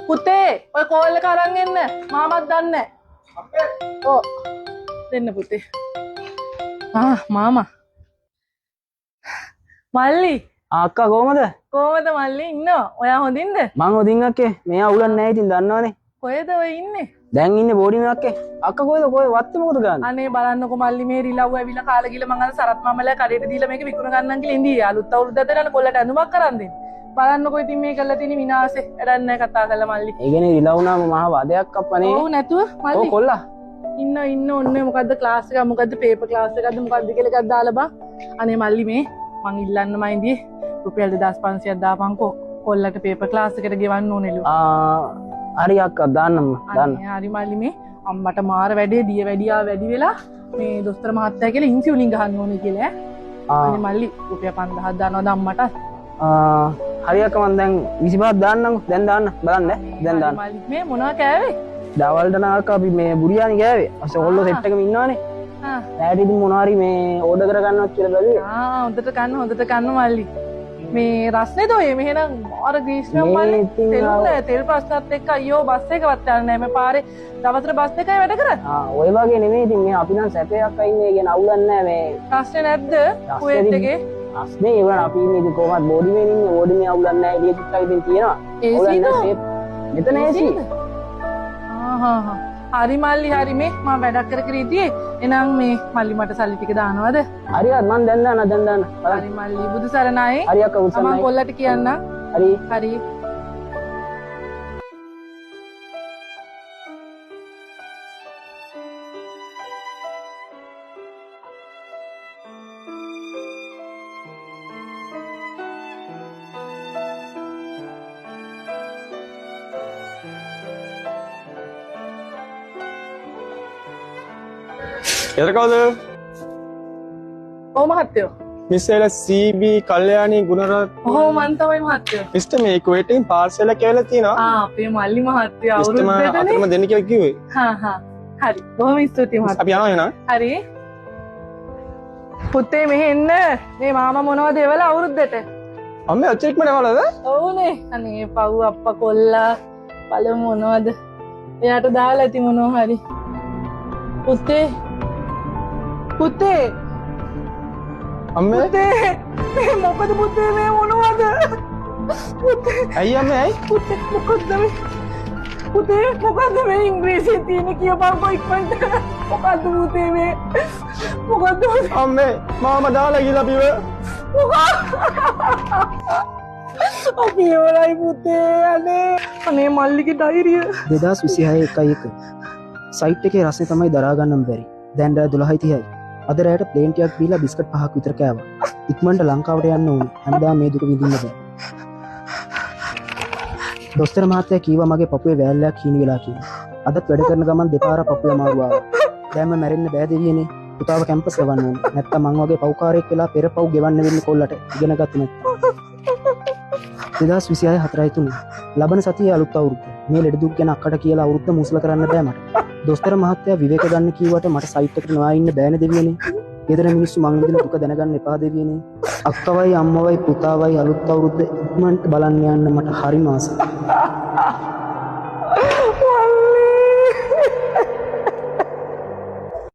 පුතේ ඔය කෝල් එක අරන් එන්න. මාමත් දන්නේ නැහැ. ඔව්. දෙන්න පුතේ. මාමා. මල්ලි. අක්කා කොහමද? කොහමද මල්ලි ඉන්නව? ඔයා හොඳින්ද? මං හොඳින් අක්කේ. මෙයා අවුලක් නැහැ ඉතින් දන්නවනේ. කොහෙද ඔය ඉන්නේ? දැන් ඉන්නේ බෝඩිමේ අක්කේ. අක්කා කොහෙද වත්තේ මොකද ගන්නේ? අනේ බලන්නකො මල්ලි මේ රිලව් ඇවිල්ලා කාලා ගිහලා මං අර සරත් මාමලා කඩේට දීලා මේක විකුණ ගන්නම් කියලා ඉඳී. අලුත් අවුරුද්දට යන කොල්ලට ඇඳුමක් කරන් දෙන්න. බලන්නකො ඉතින් මේ කරලා තියෙන විනාශේ. වැඩක් නැහැ කතා කරලා මල්ලි. ඒ කියන්නේ රිලව් නාම මහා වදයක් අප්පනේ. ඔව් නැතුව මල්ලි. ඔව් කොල්ලා. ඉන්න ඔන්නේ මොකද්ද ක්ලාස් එක මොකද්ද පේපර් ක්ලාස් එකක්ද මොකද්ද කියලා එකක් දාලා බං. අනේ මල්ලි මේ මං ඉල්ලන්නම ඉඳී රුපියල් 2500ක් දාපන්කෝ. කොල්ලට පේපර් ක්ලාස් එකට ගෙවන්න ඕනෙලු. හරි අක්කා දාන්නම දාන්න. හරි මල්ලි මේ අම්මට මාර වැඩේ දිය වැඩියා වැඩි වෙලා මේ දොස්තර මහත්තයා කියලා ඉන්සියුලින් ගහන්න ඕනේ කියලා ඈ. අනේ මල්ලි රුපියල් 5000ක් දානවද අම්මට? හරි අක්කා මං දැන් 25ක් දාන්නම්. දැන් දාන්න බලන්න. දැන් දාන්න. මල්ලි මේ මොනවා කෑවේ? දවල්ට නාක අපි මේ බුරියානි කෑවේ. අස ඔල්ලෝ සෙට් එකම ඉන්නවනේ. රැට ඉතින් මොනවා හරි මේ ඕඩර් කරගන්නවත් කියලා බැලුවේ. හොඳට කන්න මල්ලි. මේ රස්නේද ඔය මෙහෙනම් අර ග්‍රීස්නම් මල්ලි තෙල් ප්‍රශ්නත් එක්ක අයියෝ බස් එකවත් යන්නේ නැහැ. මේ පාරේ දවසට බස් එකයි වැඩ කරන්නේ. ඔය වගේ නෙමෙයි ඉතින් මේ අපි නම් සැපයක් අයින්නේ කියන අවුලක් නැහැ මේ. රස්නේ නැද්ද? කුවේත් එකේ. රස්නේ ඒ වුණා අපි ඉන්නේ ඉතින් කොහොමද බෝඩිමේ ඉන්නේ. බෝඩිමේ අවුලක් නැහැ. එළිය තුට්ටක් ඉතින් තියෙනවා. මෙතන AC. හරි මල්ලි හරි මේ මම වැඩක් කර කර ඉතියේ. එහෙනම් මේ මල්ලි මට සල්ලි ටික දානවද? හරියට මං දැන් දාන්න. හරි මල්ලි බුදු සරණයි. හරි අක්කා උසන්නයි. මම කොල්ලට කියන්න. හරි. එතකවද ඔව් මහත්තයෝ. මිස්සෙල CB කල්යාණී ගුණරත්න. ඔව් මන් තමයි මහත්තයෝ. මිස්ටර් මේ කුවේට් එකෙන් පාර්සල් එකක් ඇවිල්ලා තියෙනවා. අපේ මල්ලි මහත්තයා මිස්ටර් මම අවුරුද්දටනේ. අතටම දෙන්න කියලා කිව්වේ. හරි. බොහොම ස්තුතියි මහත්තයා. අපි යනවා එහෙනම්. හරි. පුතේ මෙහෙ එන්න. මේ මාමා මොනවද එවලා අවුරුද්දට? අම්මේ අච්චෙක්ම නවලද? ඔව්නේ. අනේ පව් අප්පා කොල්ලා බලමු මොනවද. එයාට දාලා ඇති මොනවා හරි. පුතේ අම්මේ පුතේ මොකද පුතේ මේ මොනවද? පුතේ ඇයි අම්මේ ඇයි? පුතේ මොකද්ද මේ ඉංග්‍රීසියෙන් තියෙන කියපන්කෝ ඉක්මනට. මොකද්ද පුතේ මේ? මොකද්ද අම්මේ මාමා දාලා ගිහලා බිව. අපි එවලයි පුතේ අනේ මල්ලිගේ ඩයිරිය 2026 සයිට් එකේ රස්නේ තමයි දරා ගන්නම බැරි. දැන් රෑ 12:30යි. අද රෑට ප්ලේන් ටිකක් බීලා බිස්කට් 5ක් විතර කෑවා. ඉක්මනට ලංකාවට යන්න ඕනේ. හැමදාම මේ දුක විඳින්න බෑ. දොස්තර මහත්තයා කීවා මගේ පපුවේ වෑල්ලයක් හීන වෙලා කියලා. අදත් වැඩ කරන ගමන් දෙපාරක් පපුවේ අමාරු ආවා. දැන් මම මැරෙන්න බෑ දෙවියනේ. පුතාව කැම්පස් ගවන්න ඕනේ. නැත්තම් මං වගේ පව්කාරයෙක් වෙලා පෙර පව් ගෙවන්න වෙන්නේ කොල්ලට. ඉගෙන ගත්තේ නැත්නම්. 2026 4/3 ලබන සතියේ අලුත් අවුරුද්ද. මේ ලෙඩ දුක් ගැන අක්කට කියලා අවුරුද්ද මුසල කරන්න බෑ මට. දොස්තර මහත්තයා විවේක ගන්න කිව්වට මට සයිට් එකට නොආ ඉන්න බෑනේ දෙවියනේ. ගෙදර මිනිස්සු මං විඳින දුක දැනගන්න එපා දෙවියනේ. අක්කවයි අම්මවයි පුතාවයි අලුත් අවුරුද්ද ඉක්මනට බලන්න යන්න මට හරිම ආසයි.